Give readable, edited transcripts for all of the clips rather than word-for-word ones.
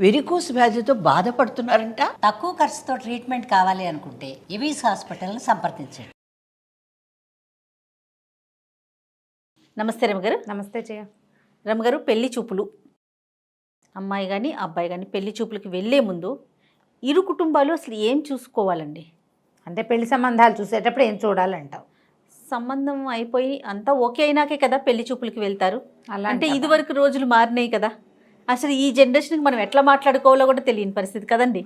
Varicose వ్యాధితో బాధపడుతున్నారంట. తక్కువ ఖర్చుతో ట్రీట్మెంట్ కావాలి అనుకుంటే ఇవీస్ హాస్పిటల్ని సంప్రదించండి. నమస్తే రమగారు. నమస్తే జయ. రమగారు, పెళ్లి చూపులు, అమ్మాయి కానీ అబ్బాయి కానీ పెళ్లి చూపులకి వెళ్ళే ముందు ఇరు కుటుంబాలు అసలు ఏం చూసుకోవాలండి? అంటే పెళ్లి సంబంధాలు చూసేటప్పుడు ఏం చూడాలంటావు? సంబంధం అయిపోయి అంతా ఓకే అయినాకే కదా పెళ్లి చూపులకి వెళ్తారు. అలా అంటే ఇదివరకు రోజులు మారినాయి కదా, అసలు ఈ జనరేషన్కి మనం ఎట్లా మాట్లాడుకోవాలో కూడా తెలియని పరిస్థితి కదండి.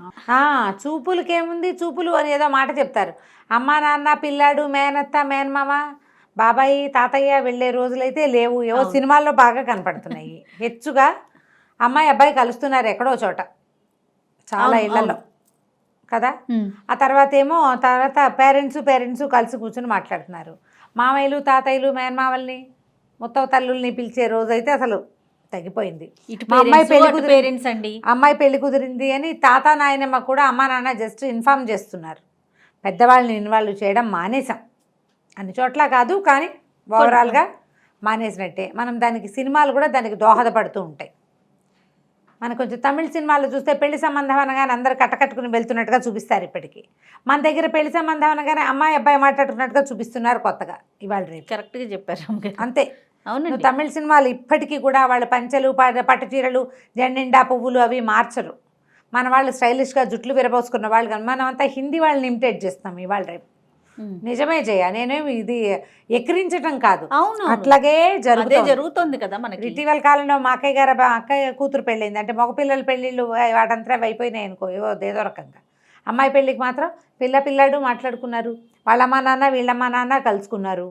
చూపులకేముంది, చూపులు అని ఏదో మాట చెప్తారు. అమ్మ నాన్న పిల్లాడు మేనత్త మేనమామ బాబాయి తాతయ్య వెళ్ళే రోజులైతే లేవు. ఏవో సినిమాల్లో బాగా కనపడుతున్నాయి. హెచ్చుగా అమ్మాయి అబ్బాయి కలుస్తున్నారు ఎక్కడో చోట, చాలా ఇళ్లలో కదా. ఆ తర్వాత పేరెంట్స్ కలిసి కూర్చొని మాట్లాడుతున్నారు. మామయ్యలు తాతయ్యలు మేనమామల్ని ముత్తవ తల్లుల్ని పిలిచే రోజైతే అసలు తగ్గిపోయింది. అమ్మాయి పెళ్లి కుదిరింది అని తాత నాయనమ్మ కూడా అమ్మ నాన్న జస్ట్ ఇన్ఫార్మ్ చేస్తున్నారు. పెద్దవాళ్ళని ఇన్వాల్వ్ చేయడం మానేసాం. అన్ని చోట్ల కాదు కానీ ఓవరాల్గా మానేసినట్టే. మనం దానికి సినిమాలు కూడా దానికి దోహదపడుతూ ఉంటాయి. మనకు కొంచెం తమిళ సినిమాలు చూస్తే పెళ్లి సంబంధం అనగానే అందరు కట్టకట్టుకుని వెళ్తున్నట్టుగా చూపిస్తారు. ఇప్పటికీ మన దగ్గర పెళ్లి సంబంధం అనగానే అమ్మాయి అబ్బాయి మాట్లాడుకున్నట్టుగా చూపిస్తున్నారు కొత్తగా ఇవాళ రేపు. కరెక్ట్గా చెప్పారు. అంతే. అవును, తమిళ సినిమాలు ఇప్పటికీ కూడా వాళ్ళ పంచెలు పట్టు చీరలు జెండా పువ్వులు అవి మార్చరు. మన వాళ్ళు స్టైలిష్గా జుట్లు విరబోసుకున్న వాళ్ళు కానీ మనం అంతా హిందీ వాళ్ళని ఇమిటేట్ చేస్తాం ఇవాళ రేపు. నిజమే జయ, నేనేమి ఇది ఎక్కిరించటం కాదు, అవును అట్లాగే జరుగుతుంది కదా మనకి. ఇటీవల కాలంలో మా అక్కయ్య కూతురు పెళ్ళైంది అంటే మగపిల్లల పెళ్ళిళ్ళు వాటంతా అయిపోయినాయి అనుకో, ఏదో రకంగా. అమ్మాయి పెళ్ళికి మాత్రం పిల్లాడు మాట్లాడుకున్నారు. వాళ్ళమ్మా నాన్న వీళ్ళమ్మా నాన్న కలుసుకున్నారు.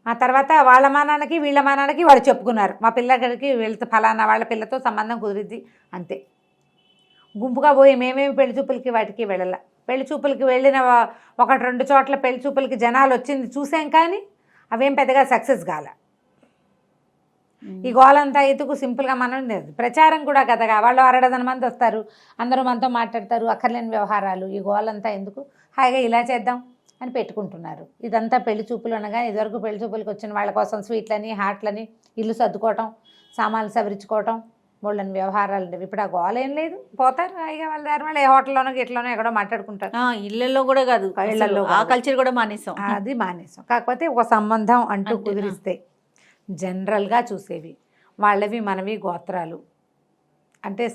ఆ తర్వాత వాళ్ళమ్మా నాన్నకి వీళ్ళమ్మా నాన్నకి వాళ్ళు చెప్పుకున్నారు, మా పిల్లగారికి వీళ్ళతో ఫలానా వాళ్ళ పిల్లతో సంబంధం కుదిరిద్ది. అంతే. గుంపుగా పోయి మేమేమి పెళ్లి చూపులకి వాటికి వెళ్ళాల. పెళ్లి చూపులకి వెళ్ళిన 1-2 చోట్ల పెళ్లి చూపులకి జనాలు వచ్చింది చూసాం కానీ అవేం పెద్దగా సక్సెస్ కాల. ఈ గోలంతా ఎందుకు, సింపుల్గా మనం ప్రచారం కూడా కదగా. వాళ్ళు 6 మంది వస్తారు, అందరూ మనతో మాట్లాడతారు, అక్కర్లేని వ్యవహారాలు. ఈ గోలంతా ఎందుకు, హాయిగా ఇలా చేద్దాం అని పెట్టుకుంటున్నారు. ఇదంతా పెళ్లి చూపులు అనగా ఇదివరకు పెళ్లి చూపులకి వచ్చిన వాళ్ళ కోసం స్వీట్లని హాట్లని ఇల్లు సర్దుకోవటం సామాన్లు సవరించుకోవటం వాళ్ళని వ్యవహారాలు ఉండేవి. ఇప్పుడు ఆ గోల ఏం లేదు, పోతారు హాయిగా వాళ్ళ దారి వాళ్ళు ఏ హోటల్లోనో గిట్లోనో ఎక్కడో మాట్లాడుకుంటారు. ఇళ్లలో కూడా కాదు, ఇళ్లలో ఆ కల్చర్ కూడా మానేసాం. అది మానేసాం. కాకపోతే ఒక సంబంధం అంటూ కుదిరిస్తే జనరల్గా చూసేవి వాళ్ళవి మనవి గోత్రాలు అంటే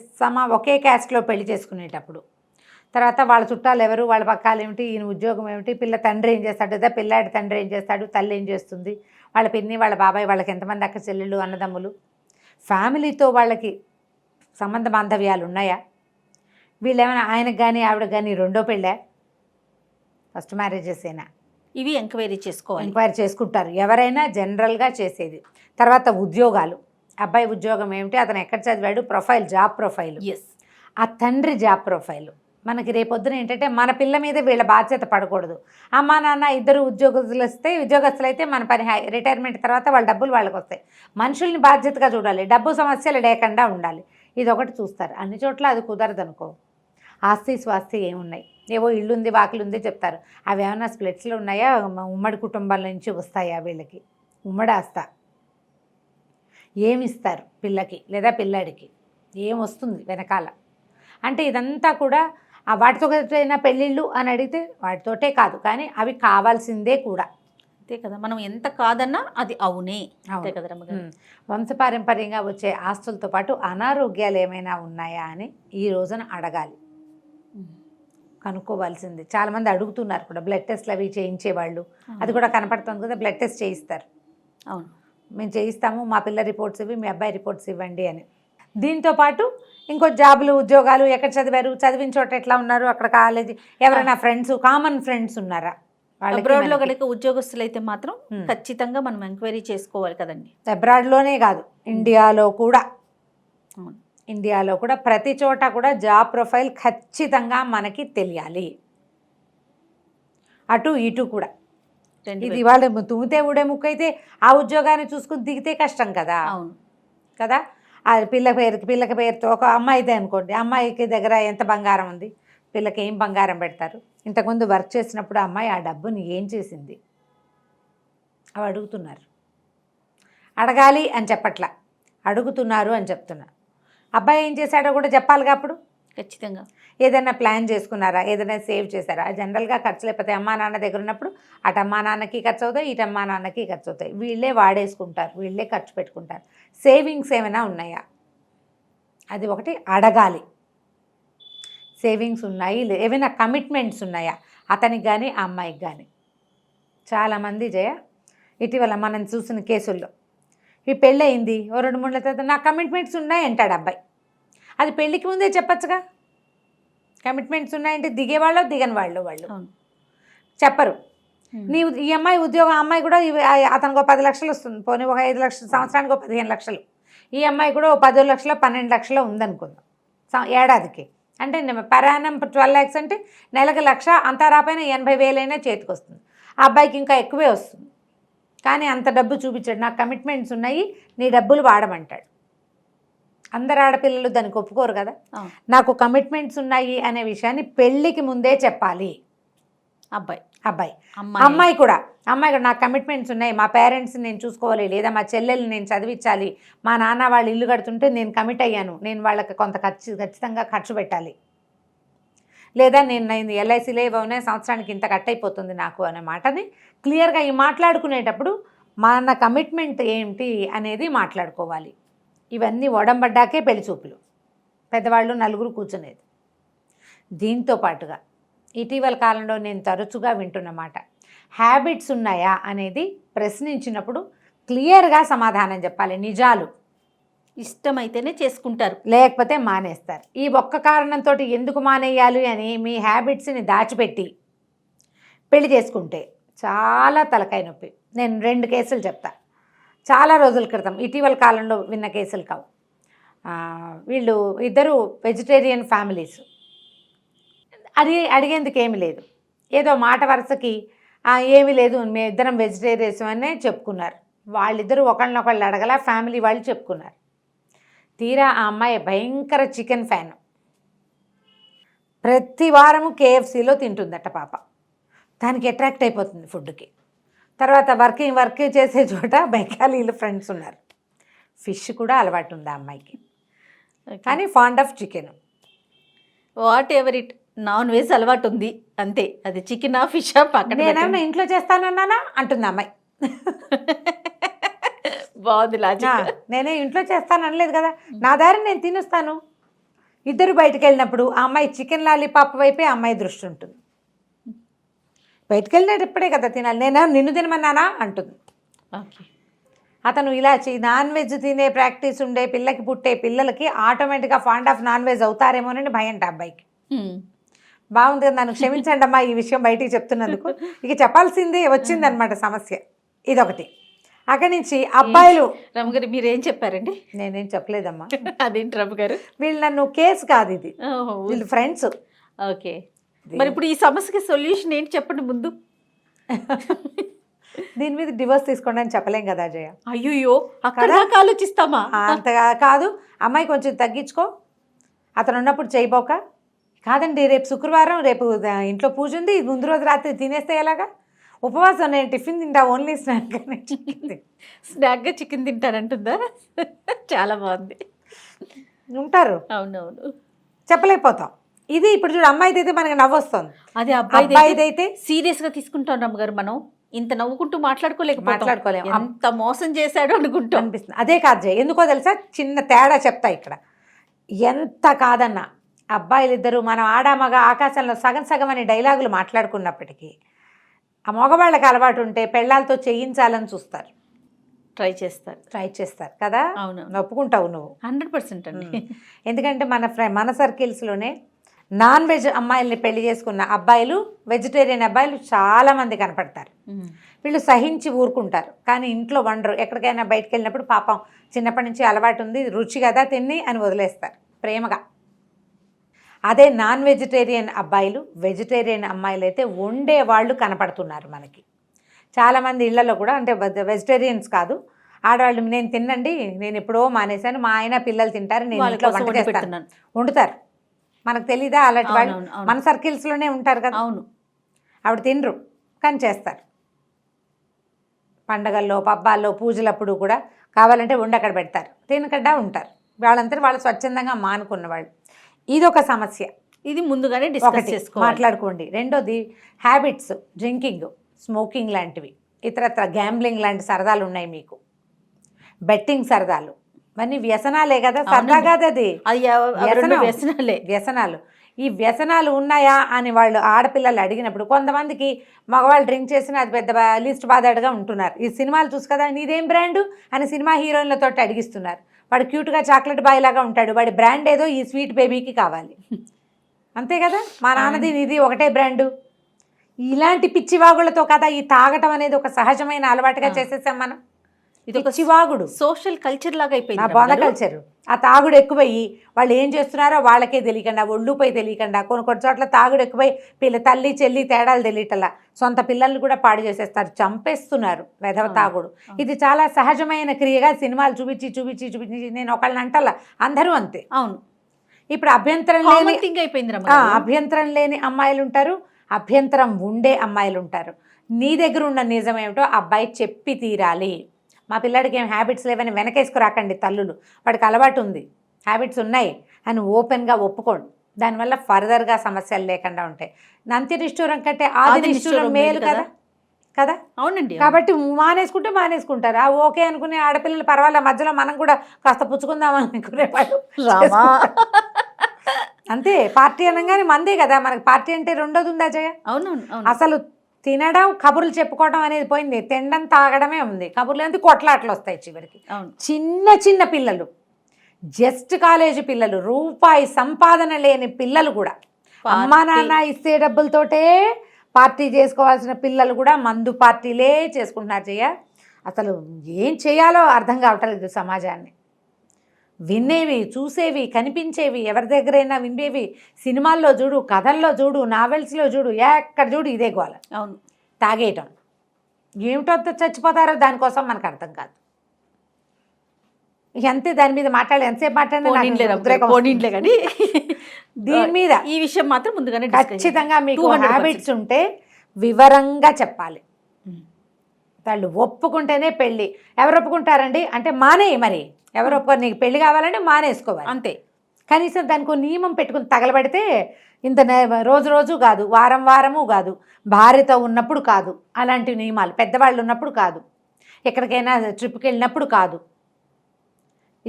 ఒకే క్యాస్ట్లో పెళ్లి చేసుకునేటప్పుడు తర్వాత వాళ్ళ చుట్టాలు ఎవరు, వాళ్ళ పక్కాలు ఏమిటి, ఈయన ఉద్యోగం ఏమిటి, పిల్ల తండ్రి ఏం చేస్తాడు లేదా పిల్లాడి తండ్రి ఏం చేస్తాడు, తల్లి ఏం చేస్తుంది, వాళ్ళ పిన్ని వాళ్ళ బాబాయ్ వాళ్ళకి ఎంతమంది అక్క చెల్లెళ్ళు అన్నదమ్ములు, ఫ్యామిలీతో వాళ్ళకి సంబంధ బాంధవ్యాలు ఉన్నాయా, వీళ్ళు ఏమైనా ఆయనకు కానీ ఆవిడకి కానీ రెండో పెళ్ళా, ఫస్ట్ మ్యారేజెసేనా, ఇవి ఎంక్వైరీ చేసుకుంటారు ఎవరైనా జనరల్గా చేసేది. తర్వాత ఉద్యోగాలు, అబ్బాయి ఉద్యోగం ఏమిటి, అతను ఎక్కడ చదివాడు, జాబ్ ప్రొఫైల్, ఆ తండ్రి జాబ్ ప్రొఫైలు. మనకి రేపొద్దున ఏంటంటే మన పిల్ల మీద వీళ్ళ బాధ్యత పడకూడదు. అమ్మా నాన్న ఇద్దరు ఉద్యోగస్తులైతే మన పని రిటైర్మెంట్ తర్వాత వాళ్ళ డబ్బులు వాళ్ళకి వస్తాయి. మనుషుల్ని బాధ్యతగా చూడాలి, డబ్బు సమస్యలు లేకుండా ఉండాలి. ఇది ఒకటి చూస్తారు. అన్ని చోట్ల అది కుదరదు అనుకో. ఆస్తి స్వాస్తి ఏమున్నాయి, ఏవో ఇల్లు ఉంది వాకిలు ఉంది చెప్తారు. అవి ఏమైనా స్ప్లిట్స్లో ఉన్నాయా, ఉమ్మడి కుటుంబాల నుంచి వస్తాయా, వీళ్ళకి ఉమ్మడి ఆస్తా, ఏమిస్తారు పిల్లకి లేదా పిల్లాడికి, ఏమొస్తుంది వెనకాల. అంటే ఇదంతా కూడా వాటితో పెళ్ళిళ్ళు అని అడిగితే వాటితోటే కాదు కానీ అవి కావాల్సిందే కూడా. అంతే కదా, మనం ఎంత కాదన్నా అది అవునే. అంతే కదా రమ్మగారు. వంశపారంపర్యంగా వచ్చే ఆస్తులతో పాటు అనారోగ్యాలు ఏమైనా ఉన్నాయా అని ఈ రోజున అడగాలి, కనుక్కోవాల్సింది. చాలామంది అడుగుతున్నారు కూడా, బ్లడ్ టెస్ట్లు అవి చేయించేవాళ్ళు, అది కూడా కనపడుతుంది కదా, బ్లడ్ టెస్ట్ చేయిస్తారు. అవును, మేము చేయిస్తాము, మా పిల్ల రిపోర్ట్స్ ఇవి, మీ అబ్బాయి రిపోర్ట్స్ ఇవ్వండి అని. దీంతోపాటు ఇంకో జాబులు ఉద్యోగాలు, ఎక్కడ చదివారు, చదివిన చోట ఎట్లా ఉన్నారు, అక్కడ కాలేజీ ఎవరైనా ఫ్రెండ్స్, కామన్ ఫ్రెండ్స్ ఉన్నారా, అబ్రాడ్లో కనుక ఉద్యోగస్తులు అయితే మాత్రం ఖచ్చితంగా మనం ఎంక్వైరీ చేసుకోవాలి కదండి. అబ్రాడ్లోనే కాదు, ఇండియాలో కూడా ప్రతి చోట కూడా జాబ్ ప్రొఫైల్ ఖచ్చితంగా మనకి తెలియాలి, అటు ఇటు కూడా. ఇది వాళ్ళు తుమ్మితే ఊడే ముక్కైతే ఆ ఉద్యోగాన్ని చూసుకుని దిగితే కష్టం కదా. అవును కదా. పిల్లకి పేరుతో ఒక అమ్మాయిదే అనుకోండి, అమ్మాయికి దగ్గర ఎంత బంగారం ఉంది, పిల్లకి ఏం బంగారం పెడతారు, ఇంతకుముందు వర్క్ చేసినప్పుడు అమ్మాయి ఆ డబ్బుని ఏం చేసింది, అవి అడుగుతున్నారు. అడగాలి అని చెప్పట్లా, అడుగుతున్నారు అని చెప్తున్నా. అబ్బాయి ఏం చేశాడో కూడా చెప్పాలిగా అప్పుడు. ఖచ్చితంగా. ఏదైనా ప్లాన్ చేసుకున్నారా, ఏదైనా సేవ్ చేశారా? జనరల్గా ఖర్చులు అయిపోతాయి. అమ్మా నాన్న దగ్గర ఉన్నప్పుడు అటు అమ్మా నాన్నకి ఖర్చు అవుతాయి, ఇటు అమ్మా నాన్నకి ఖర్చు అవుతాయి. వీళ్ళే వాడేసుకుంటారు, వీళ్ళే ఖర్చు పెట్టుకుంటారు. సేవింగ్స్ ఏమైనా ఉన్నాయా, అది ఒకటి అడగాలి. సేవింగ్స్ ఉన్నాయి, ఏమైనా కమిట్మెంట్స్ ఉన్నాయా అతనికి కానీ ఆ అమ్మాయికి కానీ. చాలామంది జయ ఇటీవల మనం చూసిన కేసుల్లో ఈ పెళ్ళయింది ఓ 2-3 నెలల తర్వాత నా కమిట్మెంట్స్ ఉన్నాయి అంటాడు అబ్బాయి. అది పెళ్ళికి ముందే చెప్పచ్చుగా. కమిట్మెంట్స్ ఉన్నాయంటే దిగేవాళ్ళు దిగని వాళ్ళు చెప్పరు. నీ ఈ అమ్మాయి ఉద్యోగం, ఆ అమ్మాయి కూడా అతనికి 10 లక్షలు వస్తుంది, పోనీ ఒక 5 లక్షలు, సంవత్సరానికి 15 లక్షలు. ఈ అమ్మాయి కూడా 10 లక్షలు 12 లక్షలు ఉందనుకుందాం ఏడాదికి. అంటే పరాణం 12 lakhs అంటే నెలకు 1,00,000, అంతా రాపోయినా 80,000 అయినా చేతికి వస్తుంది. ఆ అబ్బాయికి ఇంకా ఎక్కువే వస్తుంది. కానీ అంత డబ్బు చూపించాడు, నాకు కమిట్మెంట్స్ ఉన్నాయి, నీ డబ్బులు వాడమంటాడు. అందరు ఆడపిల్లలు దానికి ఒప్పుకోరు కదా. నాకు కమిట్మెంట్స్ ఉన్నాయి అనే విషయాన్ని పెళ్ళికి ముందే చెప్పాలి అబ్బాయి. అమ్మాయి కూడా నాకు కమిట్మెంట్స్ ఉన్నాయి, మా పేరెంట్స్ని నేను చూసుకోవాలి, లేదా మా చెల్లెల్ని నేను చదివించాలి, మా నాన్న వాళ్ళు ఇల్లు కడుతుంటే నేను కమిట్ అయ్యాను, నేను వాళ్ళకి కొంత ఖచ్చితంగా ఖర్చు పెట్టాలి, లేదా నేను ఎల్ఐసీలో ఇవ్వనే సంవత్సరానికి ఇంత కట్ అయిపోతుంది నాకు అనే మాటని క్లియర్గా ఈ మాట్లాడుకునేటప్పుడు మన కమిట్మెంట్ ఏంటి అనేది మాట్లాడుకోవాలి. ఇవన్నీ ఒడంబడ్డాకే పెళ్లి చూపులు, పెద్దవాళ్ళు నలుగురు కూర్చునేది. దీంతో పాటుగా ఇటీవల కాలంలో నేను తరచుగా వింటున్నమాట, హ్యాబిట్స్ ఉన్నాయా అనేది ప్రశ్నించినప్పుడు క్లియర్గా సమాధానం చెప్పాలి. నిజాలు. ఇష్టమైతేనే చేసుకుంటారు, లేకపోతే మానేస్తారు. ఈ ఒక్క కారణంతో ఎందుకు మానేయాలి అని మీ హ్యాబిట్స్ని దాచిపెట్టి పెళ్లి చేసుకుంటే చాలా తలకాయ నొప్పి. నేను 2 కేసులు చెప్తా, చాలా రోజుల క్రితం ఇటీవల కాలంలో విన్న కేసులు కావు. వీళ్ళు ఇద్దరు వెజిటేరియన్ ఫ్యామిలీస్. అడిగేందుకు ఏమీ లేదు, ఏదో మాట వరుసకి ఏమీ లేదు మేము ఇద్దరం వెజిటేరియన్స్ అనే చెప్పుకున్నారు. వాళ్ళిద్దరూ ఒకళ్ళనొకళ్ళు అడగల, ఫ్యామిలీ వాళ్ళు చెప్పుకున్నారు. తీరా ఆ అమ్మాయి భయంకర చికెన్ ఫ్యాన్, ప్రతి వారము KFCలో తింటుందట పాప. దానికి అట్రాక్ట్ అయిపోతుంది ఫుడ్కి. తర్వాత వర్క్ చేసే చోట బెంగాలీలు ఫ్రెండ్స్ ఉన్నారు. ఫిష్ కూడా అలవాటు ఉంది ఆ అమ్మాయికి, కానీ fond of chicken. What ever it, non veg అలవాటు ఉంది అంతే. అది చికెనా ఫిషా పక్కన. నేనేమన్నా ఇంట్లో చేస్తానన్నానా అంటుంది అమ్మాయి. బాగుంది లాజిక్. నేనే ఇంట్లో చేస్తాను అనలేదు కదా, నా దారి నేను తినేస్తాను. ఇద్దరు బయటకు వెళ్ళినప్పుడు ఆ అమ్మాయి చికెన్ లాలీపాప్ వైపే ఆ అమ్మాయి దృష్టి ఉంటుంది. బయటకు వెళ్ళినప్పుడే కదా తినాలి, నేను నిన్ను తినమన్నానా అంటుంది. ఓకే. అతను ఇలా నాన్ వెజ్ తినే ప్రాక్టీస్ ఉండే పిల్లకి పుట్టే పిల్లలకి ఆటోమేటిక్గా ఫాండ్ ఆఫ్ నాన్ వెజ్ అవుతారేమోనని భయంట అబ్బాయికి. బాగుంది కదా, నన్ను క్షమించండి అమ్మా ఈ విషయం బయటికి చెప్తున్నందుకు. ఇక చెప్పాల్సిందే వచ్చిందనమాట సమస్య. ఇదొకటి. అక్కడి నుంచి అబ్బాయిలు. రమ్మగారు మీరేం చెప్పారండి? నేనేం చెప్పలేదమ్మా. అదేంటి రమ్మగారు? వీళ్ళు నన్ను కేసు కాదు, ఇది వీళ్ళు ఫ్రెండ్స్. ఓకే, మరి ఇప్పుడు ఈ సమస్యకి సొల్యూషన్ ఏంటి చెప్పండి ముందు. దీని మీద డివోర్స్ తీసుకోండి అని చెప్పలేం కదా అజయ. అయ్యో అక్కడ ఆలోచిస్తామా? అంతగా కాదు, అమ్మాయి కొంచెం తగ్గించుకో, అతను ఉన్నప్పుడు చేయబోక. కాదండి రేపు శుక్రవారం, రేపు ఇంట్లో పూజ ఉంది, ముందు రోజు రాత్రి తినేస్తే ఎలాగా? ఉపవాసం, నేను టిఫిన్ తింటా, ఓన్లీ స్నాక్గా చికెన్ తింటానంటుందా? చాలా బాగుంది. ఉంటారు. అవునవును, చెప్పలేకపోతాం. ఇది ఇప్పుడు చూడు, అమ్మాయిది అయితే మనకి నవ్వొస్తుంది, అది అబ్బాయిది అయితే సీరియస్గా తీసుకుంటాం రమ్మగారు. మనం ఇంత నవ్వుకుంటూ మాట్లాడుకోలేము, అంత మోసం చేశాడు అనుకుంటాం అనిపిస్తుంది. అదే కాదు జయ, ఎందుకో తెలుసా, చిన్న తేడా చెప్తా ఇక్కడ. ఎంత కాదన్నా అబ్బాయిలిద్దరూ మనం ఆడామగ ఆకాశంలో సగం సగం అనే డైలాగులు మాట్లాడుకున్నప్పటికీ ఆ మగవాళ్ళకి అలవాటు ఉంటే పెళ్ళాలతో చేయించాలని చూస్తారు, ట్రై చేస్తారు కదా. అవును, ఒప్పుకుంటావు నువ్వు 100% అండి. ఎందుకంటే మన సర్కిల్స్లోనే నాన్ వెజ్ అమ్మాయిల్ని పెళ్లి చేసుకున్న అబ్బాయిలు, వెజిటేరియన్ అబ్బాయిలు చాలామంది కనపడతారు. వీళ్ళు సహించి ఊరుకుంటారు, కానీ ఇంట్లో వండరు. ఎక్కడికైనా బయటకు వెళ్ళినప్పుడు పాపం చిన్నప్పటి నుంచి అలవాటు ఉంది, రుచి కదా తిని అని వదిలేస్తారు ప్రేమగా. అదే నాన్ వెజిటేరియన్ అబ్బాయిలు, వెజిటేరియన్ అమ్మాయిలు అయితే వండేవాళ్ళు కనపడుతున్నారు మనకి చాలామంది ఇళ్లలో కూడా. అంటే వెజిటేరియన్స్ కాదు, ఆడవాళ్ళు నేను తినండి, నేను ఎప్పుడో మానేశాను, మా ఆయన పిల్లలు తింటారు, నేను ఇంట్లో వంట చేస్తాను, వండుతారు. మనకు తెలీదా అలాంటి వాళ్ళు? మన సర్కిల్స్లోనే ఉంటారు కదా. అవును, ఆవిడ తినరు కానీ చేస్తారు. పండగల్లో, పబ్బాల్లో, పూజలప్పుడు కూడా కావాలంటే వండి అక్కడ పెడతారు, తినకడ్డా ఉంటారు. వాళ్ళంతా వాళ్ళు స్వచ్ఛందంగా మానుకున్నవాళ్ళు. ఇదొక సమస్య. ఇది ముందుగానే డిస్కస్ ఒకటి చేసుకోవాలి. మాట్లాడుకోండి. రెండోది హ్యాబిట్స్, డ్రింకింగ్, స్మోకింగ్ లాంటివి, ఇతరత్ర గ్యాంబ్లింగ్ లాంటి సరదాలు ఉన్నాయి మీకు, బెట్టింగ్ సరదాలు, ఇవన్నీ వ్యసనాలే కదా, సరదా కాదు అది, అది వ్యసనాలే. వ్యసనాలు. ఈ వ్యసనాలు ఉన్నాయా అని వాళ్ళు ఆడపిల్లలు అడిగినప్పుడు కొంతమందికి మగవాళ్ళు డ్రింక్ చేసిన అది పెద్ద లిస్ట్ బాధాడుగా ఉంటున్నారు. ఈ సినిమాలు చూసి కదా నీదేం బ్రాండు అని సినిమా హీరోయిన్లతో అడిగిస్తున్నారు. వాడు క్యూట్గా చాక్లెట్ బాయ్ లాగా ఉంటాడు, వాడి బ్రాండ్ ఏదో ఈ స్వీట్ బేబీకి కావాలి, అంతే కదా. మా నాన్నది ఇది ఒకటే బ్రాండు. ఇలాంటి పిచ్చివాగులతో కదా ఈ తాగటం అనేది ఒక సహజమైన అలవాటుగా చేసేసాం మనం. ఇది ఒక పిచ్చివాగుడు, సోషల్ కల్చర్ లాగా అయిపోయింది, నా బోధ కల్చర్. ఆ తాగుడు ఎక్కువయ్యి వాళ్ళు ఏం చేస్తున్నారో వాళ్ళకే తెలియకుండా, ఒళ్ళుపై తెలియకుండా, కొన్ని చోట్ల తాగుడు ఎక్కువై తల్లి చెల్లి తేడాలు తెలియటల్లా సొంత పిల్లల్ని కూడా పాడు చేసేస్తారు, చంపేస్తున్నారు వెధవ తాగుడు. ఇది చాలా సహజమైన క్రియగా సినిమాలు చూపించి నేను ఒకళ్ళని అంటల్లా, అందరూ అంతే. అవును. ఇప్పుడు అభ్యంతరం లేని అమ్మాయిలు ఉంటారు, అభ్యంతరం ఉండే అమ్మాయిలు ఉంటారు. నీ దగ్గర ఉన్న నిజం ఏమిటో అబ్బాయి చెప్పి తీరాలి. మా పిల్లాడికి ఏం హ్యాబిట్స్ లేవని వెనకేసుకురాకండి తల్లులు, వాడికి అలవాటు ఉంది, హ్యాబిట్స్ ఉన్నాయి అని ఓపెన్గా ఒప్పుకోండి. దానివల్ల ఫర్దర్గా సమస్యలు లేకుండా ఉంటాయి. నంతినిష్ఠూరం కంటే ఆది నిష్ఠూరం మేలు కదా కదా. అవునండి. కాబట్టి మానేసుకుంటారు. ఓకే అనుకునే ఆడపిల్లలు పర్వాలే, మధ్యలో మనం కూడా కాస్త పుచ్చుకుందామని అనుకునేవాళ్ళు అంతే. పార్టీ అనగానే మందే కదా, మనకి పార్టీ అంటే రెండోది ఉందా జయ? అవునవును. అసలు తినడం కబుర్లు చెప్పుకోవడం అనేది పోయింది, తినడం తాగడమే ఉంది. కబుర్లు ఎందుకు కొట్లాట్లు వస్తాయి చివరికి. చిన్న పిల్లలు, జస్ట్ కాలేజీ పిల్లలు, రూపాయి సంపాదన లేని పిల్లలు కూడా, అమ్మా నాన్న ఇచ్చే డబ్బులతోటే పార్టీ చేసుకోవాల్సిన పిల్లలు కూడా మందు పార్టీలే చేసుకుంటున్నారు జయ. అసలు ఏం చేయాలో అర్థం కావట్లేదు సమాజాన్ని. వినేవి, చూసేవి, కనిపించేవి, ఎవరి దగ్గరైనా వినేవి, సినిమాల్లో చూడు, కథల్లో చూడు, నావెల్స్లో చూడు, ఎక్కడ చూడు ఇదే గోల. అవును. తాగేయటం ఏమిటో చచ్చిపోతారో దానికోసం మనకు అర్థం కాదు. అంతే, దాని మీద మాట్లాడి ఎంతసేపు మాట్లాడినా కానీ దీని మీద ఈ విషయం మాత్రం ముందుగానే ఖచ్చితంగా మీకు హ్యాబిట్స్ ఉంటే వివరంగా చెప్పాలి. వాళ్ళు ఒప్పుకుంటేనే పెళ్ళి. ఎవరు ఒప్పుకుంటారండి అంటే మానేయి, మరి ఎవరు ఒప్పుకోరు. నీకు పెళ్లి కావాలంటే మానేసుకోవాలి అంతే. కనీసం దానికి నియమం పెట్టుకుని తగలబడితే ఇంత రోజు కాదు, వారము కాదు, భార్యతో ఉన్నప్పుడు కాదు, అలాంటి నియమాలు పెద్దవాళ్ళు ఉన్నప్పుడు కాదు, ఎక్కడికైనా ట్రిప్కి వెళ్ళినప్పుడు కాదు,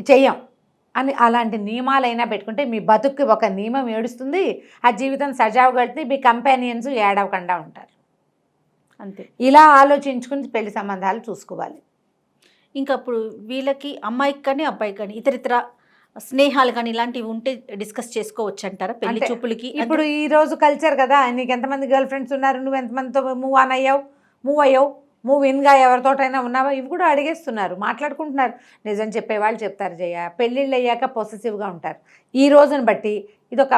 చెయ్యం అని అలాంటి నియమాలైనా పెట్టుకుంటే మీ బతుక్కి ఒక నియమం ఏడుస్తుంది, ఆ జీవితం సజావుగా వెళ్తుంది, మీ కంపానియన్స్ ఏడవకుండా ఉంటారు. అంతే. ఇలా ఆలోచించుకుని పెళ్లి సంబంధాలు చూసుకోవాలి. ఇంకా అప్పుడు వీళ్ళకి అమ్మాయికి కానీ అబ్బాయికి కానీ ఇతరితర స్నేహాలు కానీ ఇలాంటివి ఉంటే డిస్కస్ చేసుకోవచ్చు అంటారా పెళ్లి చూపులకి? ఇప్పుడు ఈ రోజు కల్చర్ కదా, నీకు ఎంతమంది గర్ల్ ఫ్రెండ్స్ ఉన్నారు, నువ్వు ఎంతమందితో మూవ్ అయ్యావు, మూవ్ ఇన్గా ఎవరితోటైనా ఉన్నావా, ఇవి కూడా అడిగేస్తున్నారు, మాట్లాడుకుంటున్నారు. నిజం చెప్పేవాళ్ళు చెప్తారు జయ, పెళ్ళిళ్ళు అయ్యాక పొసెసివ్గా ఉంటారు. ఈ రోజుని బట్టి ఇదొక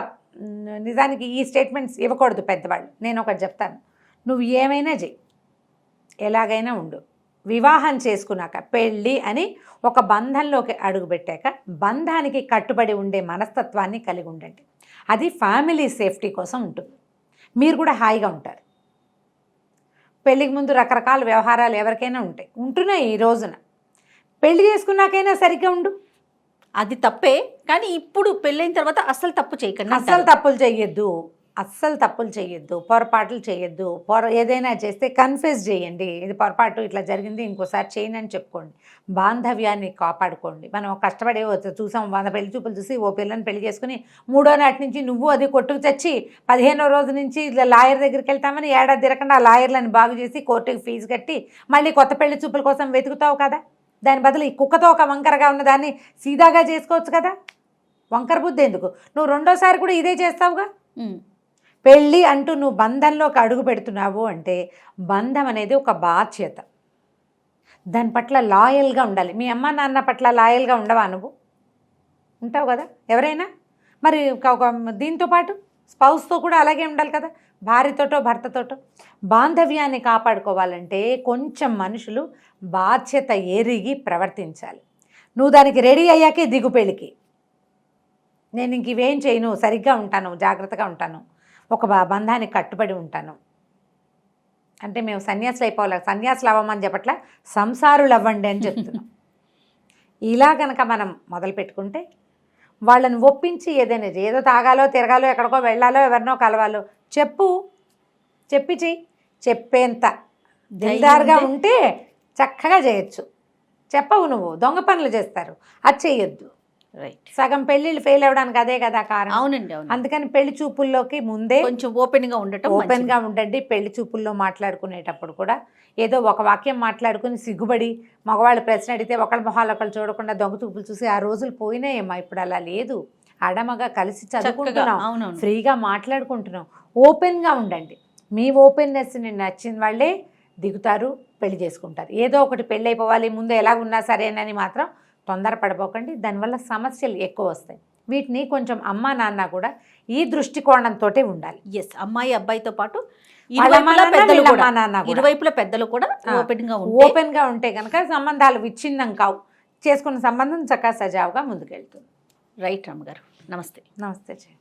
నిజానికి ఈ స్టేట్మెంట్స్ ఇవ్వకూడదు పెద్దవాళ్ళు. నేను ఒకటి చెప్తాను, నువ్వు ఏమైనా చెయ్యి, ఎలాగైనా ఉండు, వివాహం చేసుకున్నాక పెళ్ళి అని ఒక బంధంలోకి అడుగుపెట్టాక బంధానికి కట్టుబడి ఉండే మనస్తత్వాన్ని కలిగి ఉండండి. అది ఫ్యామిలీ సేఫ్టీ కోసం ఉంటుంది, మీరు కూడా హాయిగా ఉంటారు. పెళ్ళికి ముందు రకరకాల వ్యవహారాలు ఎవరికైనా ఉంటున్నాయి. ఈ రోజున పెళ్లి చేసుకున్నాకైనా సరిగ్గా ఉండు, అది తప్పే. కానీ ఇప్పుడు పెళ్ళైన తర్వాత అస్సలు తప్పు చేయకండి, అస్సలు తప్పులు చేయొద్దు, పొరపాట్లు చేయొద్దు. ఏదైనా చేస్తే కన్ఫెస్ చేయండి, ఇది పొరపాటు ఇట్లా జరిగింది, ఇంకోసారి చేయను అని చెప్పుకోండి. బాంధవ్యాన్ని కాపాడుకోండి. మనం కష్టపడే చూసాం 100 పెళ్లి చూపులు చూసి ఓ పిల్లని పెళ్లి చేసుకుని 3వ నాటి నుంచి నువ్వు అది కొట్టుకు తెచ్చి 15వ రోజు నుంచి ఇట్లా లాయర్ దగ్గరికి వెళ్తామని ఏడాది తిరగకుండా ఆ లాయర్లను బాగు చేసి కోర్టుకి ఫీజు కట్టి మళ్ళీ కొత్త పెళ్లి చూపుల కోసం వెతుకుతావు కదా. దాని బదులు ఈ కుక్కతో ఒక వంకరగా ఉన్నదాన్ని సీదాగా చేసుకోవచ్చు కదా. వంకర బుద్ధి ఎందుకు? నువ్వు 2వసారి కూడా ఇదే చేస్తావుగా. పెళ్ళి అంటూ నువ్వు బంధంలోకి అడుగు పెడుతున్నావు అంటే బంధం అనేది ఒక బాధ్యత, దాని పట్ల లాయల్గా ఉండాలి. మీ అమ్మ నాన్న పట్ల లాయల్గా ఉండవా? నువ్వు ఉంటావు కదా ఎవరైనా. మరి ఒక దీంతో పాటు స్పౌస్తో కూడా అలాగే ఉండాలి కదా, భార్యతోటో భర్తతోటో. బాంధవ్యాన్ని కాపాడుకోవాలంటే కొంచెం మనుషులు బాధ్యత ఎరిగి ప్రవర్తించాలి. నువ్వు దానికి రెడీ అయ్యాకే దిగు పెళ్ళికి. నేను ఇంక ఇవేం చేయను, సరిగ్గా ఉంటాను, జాగ్రత్తగా ఉంటాను, ఒక బంధానికి కట్టుబడి ఉంటాను అంటే మేము సన్యాసులు అయిపోవాలి. సన్యాసులు అవ్వమని చెప్పట్లా, సంసారులు అవ్వండి అని చెప్తున్నాం. ఇలా కనుక మనం మొదలు పెట్టుకుంటే వాళ్ళని ఒప్పించి ఏదైనా ఏదో తాగాలో తిరగాలో ఎక్కడికో వెళ్ళాలో ఎవరినో కలవాలో చెప్పి చెయ్యి. చెప్పేంత దిల్దార్గా ఉంటే చక్కగా చేయొచ్చు. చెప్పవు, నువ్వు దొంగ పనులు చేస్తారు, అది చెయ్యొద్దు. రైట్. సగం పెళ్ళిళ్ళు ఫెయిల్ అవ్వడానికి అదే కదా కారణం. అవునండి, అవును. అందుకని పెళ్లి చూపుల్లోకి ముందే కొంచెం ఓపెన్గా ఉండటం ఓపెన్గా ఉండండి. పెళ్లి చూపుల్లో మాట్లాడుకునేటప్పుడు కూడా ఏదో ఒక వాక్యం మాట్లాడుకుని సిగ్గుపడి మగవాళ్ళు ప్రశ్న అడిగితే ఒకళ్ళ మొహాలు ఒకళ్ళు చూడకుండా దొంగ చూపులు చూసి ఆ రోజులు పోయినాయేమ్మా. ఇప్పుడు అలా లేదు. ఆడమగా కలిసి చదువుకుంటున్నాం, అవునవును. ఫ్రీగా మాట్లాడుకుంటున్నాం. ఓపెన్గా ఉండండి. మీ ఓపెన్నెస్ని నచ్చిన వాళ్ళే దిగుతారు, పెళ్లి చేసుకుంటారు. ఏదో ఒకటి పెళ్ళి అయిపోవాలి ముందు ఎలా ఉన్నా సరేనని మాత్రం తొందరపడిపోకండి. దానివల్ల సమస్యలు ఎక్కువ వస్తాయి. వీటిని కొంచెం అమ్మా నాన్న కూడా ఈ దృష్టికోణంతో ఉండాలి. ఎస్, అమ్మాయి అబ్బాయితో పాటు వాళ్ళ అమ్మా నాన్న, వీళ్ళ అమ్మా నాన్న కూడా. ఇరువైపుల పెద్దలు కూడా ఓపెన్గా ఓపెన్గా ఉంటే కనుక సంబంధాలు విచ్ఛిన్నం కావు. చేసుకున్న సంబంధం చక్కగా సజావుగా ముందుకెళ్తుంది. రైట్ రామ్ గారు, నమస్తే. నమస్తే.